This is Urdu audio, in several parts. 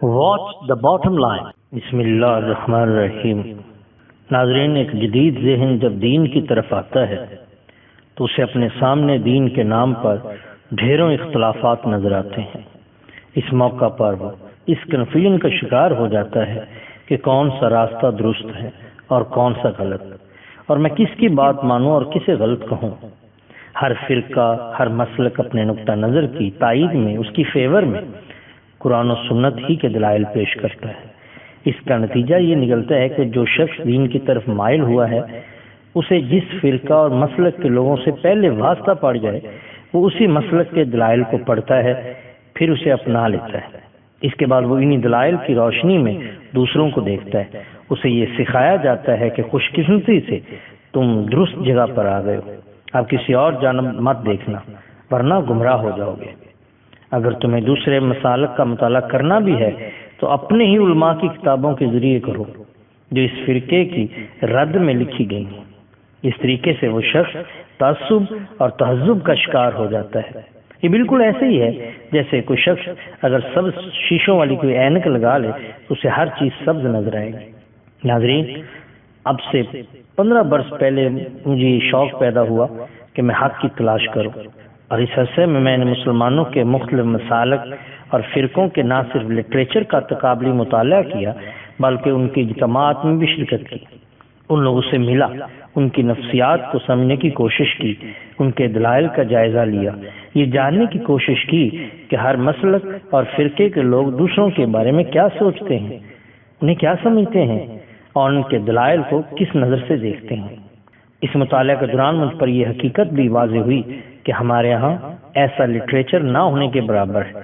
Watch the bottom line. بسم اللہ الرحمن الرحیم۔ ناظرین، ایک جدید ذہن جب دین کی طرف آتا ہے تو اسے اپنے سامنے دین کے نام پر ڈھیروں اختلافات نظر آتے ہیں۔ اس موقع پر وہ اس کنفیوژن کا شکار ہو جاتا ہے کہ کون سا راستہ درست ہے اور کون سا غلط، اور میں کس کی بات مانوں اور کسے غلط کہوں۔ ہر فرقہ، ہر مسلک اپنے نقطہ نظر کی تائید میں، اس کی فیور میں قرآن و سنت ہی کے دلائل پیش کرتا ہے۔ اس کا نتیجہ یہ نکلتا ہے کہ جو شخص دین کی طرف مائل ہوا ہے، اسے جس فرقہ اور مسلک کے لوگوں سے پہلے واسطہ پڑ جائے، وہ اسی مسلک کے دلائل کو پڑھتا ہے، پھر اسے اپنا لیتا ہے۔ اس کے بعد وہ انہی دلائل کی روشنی میں دوسروں کو دیکھتا ہے۔ اسے یہ سکھایا جاتا ہے کہ خوش قسمتی سے تم درست جگہ پر آ گئے ہو، اب کسی اور جانب مت دیکھنا ورنہ گمراہ ہو جاؤ گے۔ اگر تمہیں دوسرے مسالک کا مطالعہ کرنا بھی ہے تو اپنے ہی علماء کی کتابوں کے ذریعے کرو جو اس فرقے کی رد میں لکھی گئی ہیں۔ اس طریقے سے وہ شخص تعصب اور تہذب کا شکار ہو جاتا ہے۔ یہ بالکل ایسے ہی ہے جیسے کوئی شخص اگر سبز شیشوں والی کوئی اینک لگا لے تو اسے ہر چیز سبز نظر آئے گی۔ ناظرین، اب سے 15 برس پہلے مجھے یہ شوق پیدا ہوا کہ میں حق کی تلاش کروں، اور اس عرصے میں نے مسلمانوں کے مختلف مسالک اور فرقوں کے نہ صرف لٹریچر کا تقابلی مطالعہ کیا بلکہ ان کے اجتماعات میں بھی شرکت کی۔ ان لوگوں سے ملا، ان کی نفسیات کو سمجھنے کی کوشش کی، ان کے دلائل کا جائزہ لیا، یہ جاننے کی کوشش کی کہ ہر مسلک اور فرقے کے لوگ دوسروں کے بارے میں کیا سوچتے ہیں، انہیں کیا سمجھتے ہیں اور ان کے دلائل کو کس نظر سے دیکھتے ہیں۔ اس مطالعہ کے دوران مجھ پر یہ حقیقت بھی واضح ہوئی کہ ہمارے ہاں ایسا لٹریچر نہ ہونے کے برابر ہے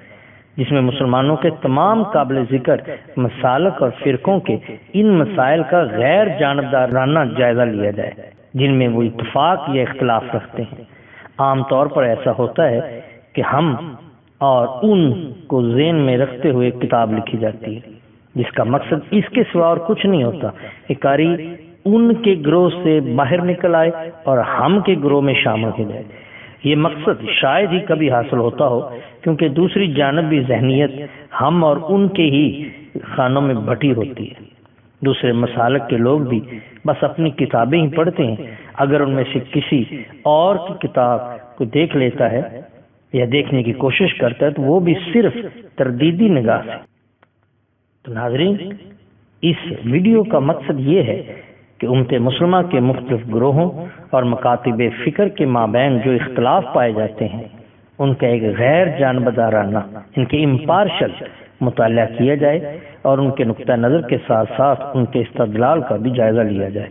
جس میں مسلمانوں کے تمام قابل ذکر مسالک اور فرقوں کے ان مسائل کا غیر جانبدارانہ جائزہ لیا جائے جن میں وہ اتفاق یا اختلاف رکھتے ہیں۔ عام طور پر ایسا ہوتا ہے کہ ہم اور ان کو ذہن میں رکھتے ہوئے کتاب لکھی جاتی ہے جس کا مقصد اس کے سوا اور کچھ نہیں ہوتا کہ قاری ان کے گروہ سے باہر نکل آئے اور ہم کے گروہ میں شامل ہو جائے۔ یہ مقصد شاید ہی کبھی حاصل ہوتا ہو، کیونکہ دوسری جانب بھی ذہنیت ہم اور ان کے ہی خانوں میں بٹی ہوتی ہے۔ دوسرے مسالک کے لوگ بھی بس اپنی کتابیں ہی پڑھتے ہیں۔ اگر ان میں سے کسی اور کی کتاب کو دیکھ لیتا ہے یا دیکھنے کی کوشش کرتا ہے تو وہ بھی صرف تردیدی نگاہ سے۔ تو ناظرین، اس ویڈیو کا مقصد یہ ہے کہ امت مسلمہ کے مختلف گروہوں اور مکاتب فکر کے مابین جو اختلاف پائے جاتے ہیں ان کا ایک غیر جانبدارانہ، ان کے امپارشل مطالعہ کیا جائے اور ان کے نقطہ نظر کے ساتھ ساتھ ان کے استدلال کا بھی جائزہ لیا جائے۔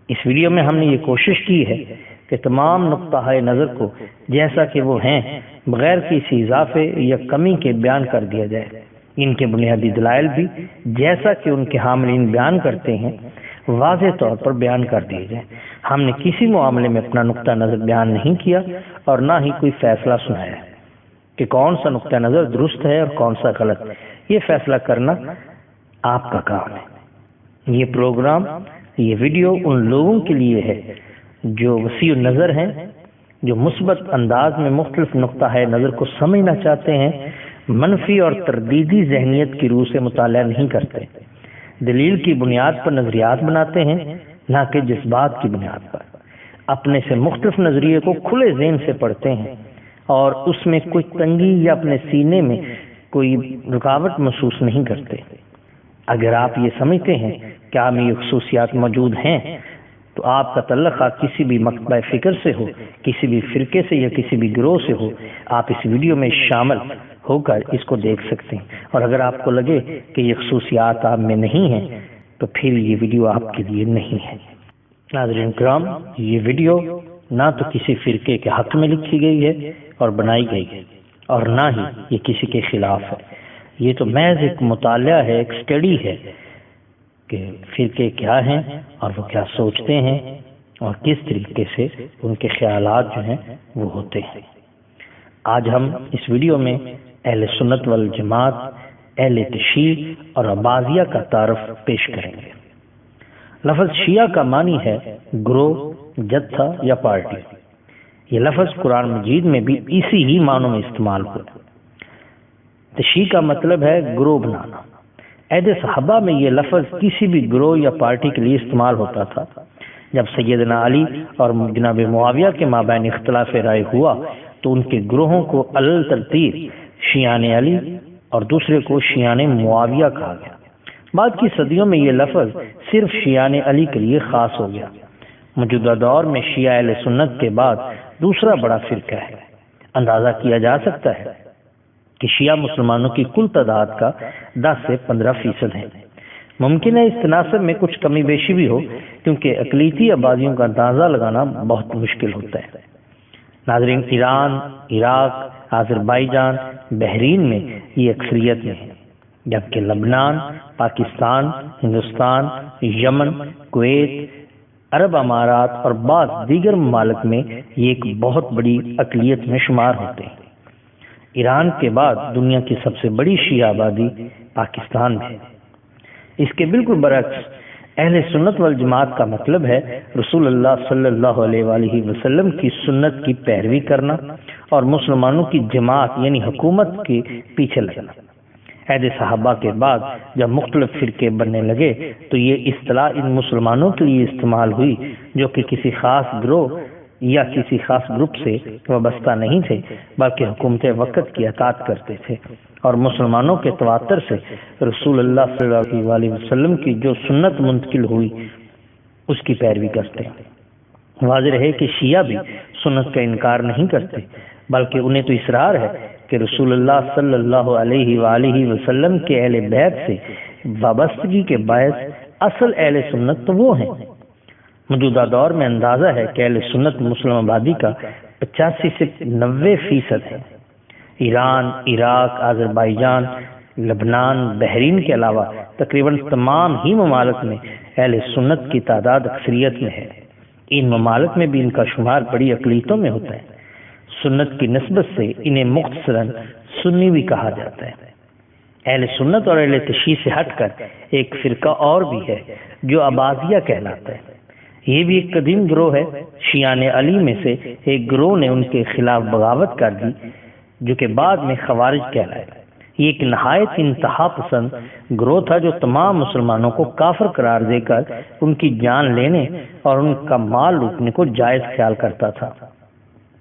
اس ویڈیو میں ہم نے یہ کوشش کی ہے کہ تمام نقطہ نظر کو جیسا کہ وہ ہیں بغیر کسی اضافے یا کمی کے بیان کر دیا جائے۔ ان کے بنیادی دلائل بھی جیسا کہ ان کے حاملین بیان کرتے ہیں واضح طور پر بیان کر دیے جائیں۔ ہم نے کسی معاملے میں اپنا نقطہ نظر بیان نہیں کیا اور نہ ہی کوئی فیصلہ سنایا ہے کہ کون سا نقطہ نظر درست ہے اور کون سا غلط۔ یہ فیصلہ کرنا آپ کا کام ہے۔ یہ پروگرام، یہ ویڈیو ان لوگوں کے لیے ہے جو وسیع نظر ہیں، جو مثبت انداز میں مختلف نقطہ نظر کو سمجھنا چاہتے ہیں، منفی اور تردیدی ذہنیت کی روح سے مطالعہ نہیں کرتے، دلیل کی بنیاد پر نظریات بناتے ہیں نہ کہ جذبات کی بنیاد پر، اپنے سے مختلف نظریے کو کھلے ذہن سے پڑھتے ہیں اور اس میں کوئی تنگی یا اپنے سینے میں کوئی رکاوٹ محسوس نہیں کرتے۔ اگر آپ یہ سمجھتے ہیں کہ آپ میں یہ خصوصیات موجود ہیں تو آپ کا تعلق کسی بھی مکتبہ فکر سے ہو، کسی بھی فرقے سے یا کسی بھی گروہ سے ہو، آپ اس ویڈیو میں شامل ہو کر اس کو دیکھ سکتے ہیں، اور اگر آپ کو لگے کہ یہ خصوصیات آپ میں نہیں ہیں تو پھر یہ ویڈیو آپ کے لیے نہیں ہے۔ ناظرین کرام، یہ ویڈیو نہ تو کسی فرقے کے حق میں لکھی گئی ہے اور بنائی گئی ہے اور نہ ہی یہ کسی کے خلاف ہے۔ یہ تو محض ایک مطالعہ ہے، ایک اسٹڈی ہے کہ فرقے کیا ہیں اور وہ کیا سوچتے ہیں اور کس طریقے سے ان کے خیالات جو ہیں وہ ہوتے ہیں۔ آج ہم اس ویڈیو میں اہل سنت والجماعت، اہل تشیع اور عباضیہ کا تعارف پیش کریں گے۔ لفظ شیعہ کا معنی ہے گروہ، جتھا یا پارٹی۔ یہ لفظ قرآن مجید میں بھی اسی ہی معنوں میں استعمال ہوا۔ تشیع کا مطلب ہے گروہ بنانا۔ عہد صحابہ میں یہ لفظ کسی بھی گروہ یا پارٹی کے لیے استعمال ہوتا تھا۔ جب سیدنا علی اور جناب معاویہ کے مابین اختلاف رائے ہوا تو ان کے گروہوں کو علل ترتیب شیعان علی اور دوسرے کو شیعان معاویہ کہا گیا۔ بعد کی صدیوں میں یہ لفظ صرف شیعان علی کے لیے خاص ہو گیا۔ موجودہ دور میں شیعہ اہل سنت کے بعد دوسرا بڑا فرقہ ہے۔ اندازہ کیا جا سکتا ہے کہ شیعہ مسلمانوں کی کل تعداد کا 10 سے 15% ہے۔ ممکن ہے اس تناسب میں کچھ کمی بیشی بھی ہو، کیونکہ اقلیتی آبادیوں کا اندازہ لگانا بہت مشکل ہوتا ہے۔ ناظرین، ایران، عراق، آذربائیجان، بحرین میں یہ اکثریت میں ہے، جبکہ لبنان، پاکستان، ہندوستان، یمن، کویت، عرب امارات اور بعض دیگر ممالک میں یہ ایک بہت بڑی اقلیت میں شمار ہوتے ہیں۔ ایران کے بعد دنیا کی سب سے بڑی شیعہ آبادی پاکستان میں ہے۔ اس کے بالکل برعکس اہل سنت والجماعت کا مطلب ہے رسول اللہ صلی اللہ علیہ وآلہ وسلم کی سنت کی پیروی کرنا اور مسلمانوں کی جماعت یعنی حکومت کے پیچھے لگنا۔ عہد صحابہ کے بعد جب مختلف فرقے بننے لگے تو یہ اصطلاح ان مسلمانوں کے لیے استعمال ہوئی جو کہ کسی خاص گروہ یا کسی خاص گروپ سے وابستہ نہیں تھے، بلکہ حکومت وقت کی اطاعت کرتے تھے اور مسلمانوں کے تواتر سے رسول اللہ صلی اللہ علیہ وسلم کی جو سنت منتقل ہوئی اس کی پیروی کرتے ہیں۔ واضح ہے کہ شیعہ بھی سنت کا انکار نہیں کرتے، بلکہ انہیں تو اصرار ہے کہ رسول اللہ صلی اللہ علیہ وآلہ وسلم کے اہل بیت سے وابستگی کے باعث اصل اہل سنت تو وہ ہیں۔ موجودہ دور میں اندازہ ہے کہ اہل سنت مسلم آبادی کا 85 سے 90% ہے۔ ایران، عراق، آذربائیجان، لبنان، بحرین کے علاوہ تقریباً تمام ہی ممالک میں اہل سنت کی تعداد اکثریت میں ہے۔ ان ممالک میں بھی ان کا شمار بڑی اقلیتوں میں ہوتا ہے۔ سنت کی نسبت سے انہیں مختصراً سنی بھی کہا جاتا ہے۔ اہل سنت اور اہل تشیع سے ہٹ کر ایک فرقہ اور بھی ہے جو عباسیہ کہلاتا ہے۔ یہ بھی ایک قدیم گروہ ہے۔ شیعان علی میں سے ایک گروہ نے ان کے خلاف بغاوت کر دی جو کہ بعد میں خوارج کہلائے۔ یہ ایک نہایت انتہا پسند گروہ تھا جو تمام مسلمانوں کو کافر قرار دے کر ان کی جان لینے اور ان کا مال لوٹنے کو جائز خیال کرتا تھا۔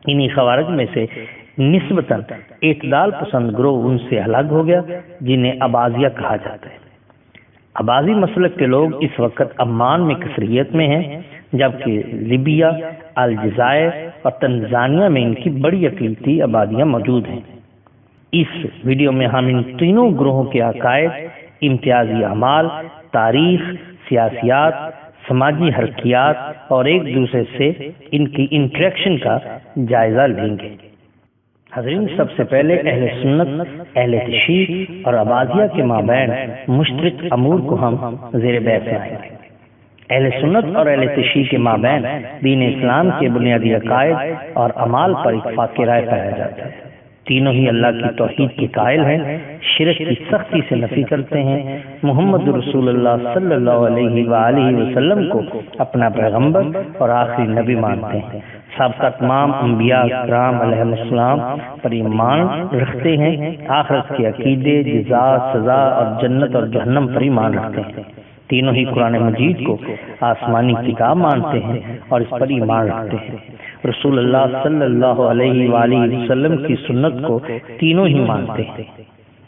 انہی خوارج میں سے نسبتاً اعتدال پسند گروہ ان سے الگ ہو گیا جنہیں عباسیہ کہا جاتا ہے۔ عباسی مسلک کے لوگ اس وقت عمان میں کثریت میں ہیں، جبکہ لیبیا، الجزائر اور تنزانیہ میں ان کی بڑی اقلیتی آبادیاں موجود ہیں۔ اس ویڈیو میں ہم ان تینوں گروہوں کے عقائد، امتیازی اعمال، تاریخ، سیاسیات، سماجی حرکیات اور ایک دوسرے سے ان کی انٹریکشن کا جائزہ لیں گے۔ حضرین، سب سے پہلے اہل سنت، اہل تشیع اور عباسیہ کے مابین مشترک امور کو ہم زیر بحث لائیں گے۔ اہل سنت اور اہل تشیع کے مابین دین اسلام کے بنیادی عقائد اور اعمال پر اتفاق رائے پایا جاتا ہے۔ تینوں ہی اللہ کی توحید کے قائل ہیں، شرک کی سختی سے نفی کرتے ہیں، محمد رسول اللہ صلی اللہ علیہ وآلہ وسلم کو اپنا پیغمبر اور آخری نبی مانتے ہیں، سابقہ تمام انبیاء کرام علیہ السلام پر ایمان رکھتے ہیں، آخرت کے عقیدے، جزا، سزا اور جنت اور جہنم پر ایمان رکھتے ہیں۔ تینوں ہی قرآن مجید کو آسمانی کتاب مانتے ہیں اور اس پر ایمان رکھتے ہیں۔ رسول اللہ صلی اللہ علیہ وآلہ وسلم کی سنت کو تینوں ہی مانتے ہیں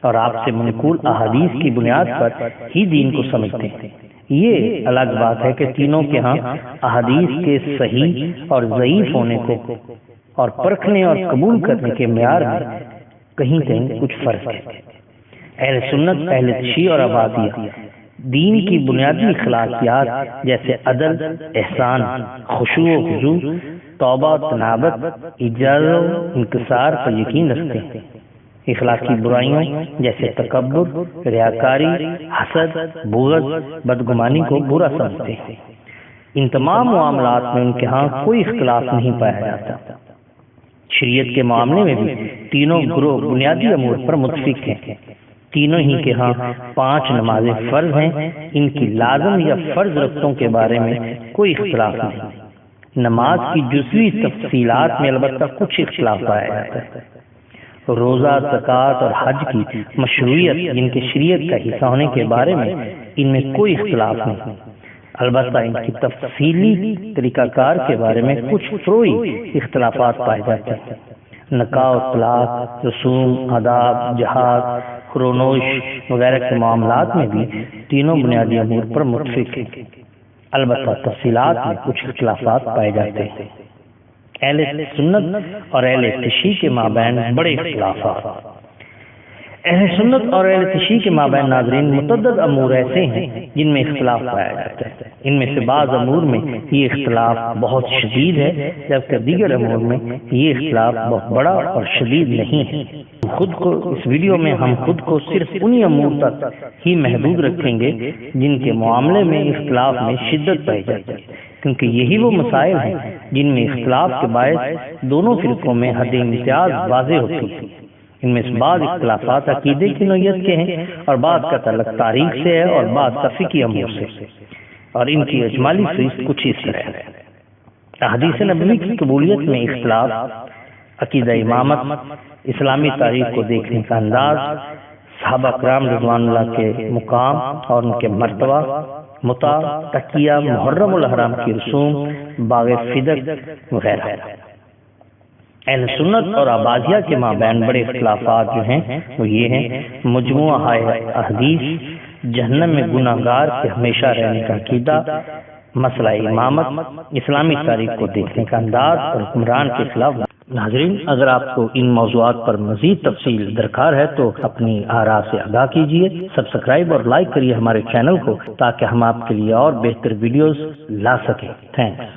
اور آپ سے منقول احادیث کی بنیاد پر ہی دین کو سمجھتے ہیں۔ یہ الگ بات ہے کہ تینوں کے ہاں احادیث کے صحیح اور ضعیف ہونے کو اور پرکھنے اور قبول کرنے کے معیار میں کہیں کہیں کچھ فرق ہے۔ اہل سنت، اہل تشیع اور عباسیہ دین کی بنیادی اخلاقیات جیسے عدل، احسان، خشوع و خضوع، توبہ، تنابت، اجازت و انکسار پر یقین رکھتے ہیں۔ اخلاقی برائیوں جیسے تکبر، ریاکاری، حسد، بغض، بدگمانی کو برا سمجھتے ہیں۔ ان تمام معاملات میں ان کے ہاں کوئی اختلاف نہیں پایا جاتا۔ شریعت کے معاملے میں بھی تینوں گروہ بنیادی امور پر متفق ہیں۔ تینوں ہی کے ہاں 5 نمازیں فرض ہیں، ان کی لازم یا فرض رکعتوں کے بارے میں کوئی اختلاف نہیں۔ نماز کی جزوی تفصیلات میں البتہ کچھ اختلاف پایا جاتا ہے۔ روزہ، زکوٰۃ اور حج کی مشروعیت جن کے شریعت کا حصہ ہونے کے بارے میں ان میں کوئی اختلاف نہیں، البتہ ان کی تفصیلی طریقہ کار کے بارے میں کچھ فروعی اختلافات پائے جاتے ہیں۔ نکاح و طلاق، رسوم، آداب، جہاد، خرونوش وغیرہ کے معاملات میں بھی تینوں بنیادی امور پر متفق ہیں، البتہ تفصیلات میں کچھ اختلافات پائے جاتے ہیں۔ اہل سنت اور اہل تشیع کے مابین بڑے اختلافات۔ اہل سنت اور اہل تشیع کے مابین ناظرین متعدد امور ایسے ہیں جن میں اختلاف پایا جاتا ہے۔ ان میں سے بعض امور میں یہ اختلاف بہت شدید ہے، جبکہ دیگر امور میں یہ اختلاف بہت بڑا اور شدید نہیں ہے۔ اس ویڈیو میں ہم خود کو صرف انہی امور تک ہی محدود رکھیں گے جن کے معاملے میں اختلاف میں شدت پائی جاتی ہے، کیونکہ یہی وہ مسائل ہیں جن میں اختلاف کے باعث دونوں فرقوں میں حد امتیاز واضح ہوتی ہے۔ ان میں سے بعض اختلافات عقیدے کی نوعیت کے ہیں اور بعض کا تعلق تاریخ سے ہے اور بعض کا فقہی امور سے، اور ان کی اجمالی فہرست کچھ اس طرح ہے۔ احادیث نبوی کی قبولیت میں اختلاف، عقیدہ امامت، اسلامی تاریخ کو دیکھنے کا انداز، صحابہ کرام رضوان اللہ کے مقام اور ان کے مرتبہ، متع، تقیہ، محرم الحرام کی رسوم، باغ فدق وغیرہ۔ اہل سنت اور عبادیہ کے مابین بڑے اختلافات جو ہیں وہ یہ ہیں: مجموعہ احادیث، جہنم میں گناہ گار کے ہمیشہ رہنے کا عقیدہ، مسئلہ امامت، اسلامی تاریخ کو دیکھنے کا انداز اور حکمران کے خلاف۔ ناظرین، اگر آپ کو ان موضوعات پر مزید تفصیل درکار ہے تو اپنی آراء سے آگاہ کیجیے، سبسکرائب اور لائک کریے ہمارے چینل کو، تاکہ ہم آپ کے لیے اور بہتر ویڈیوز لا سکیں۔ تھینکس۔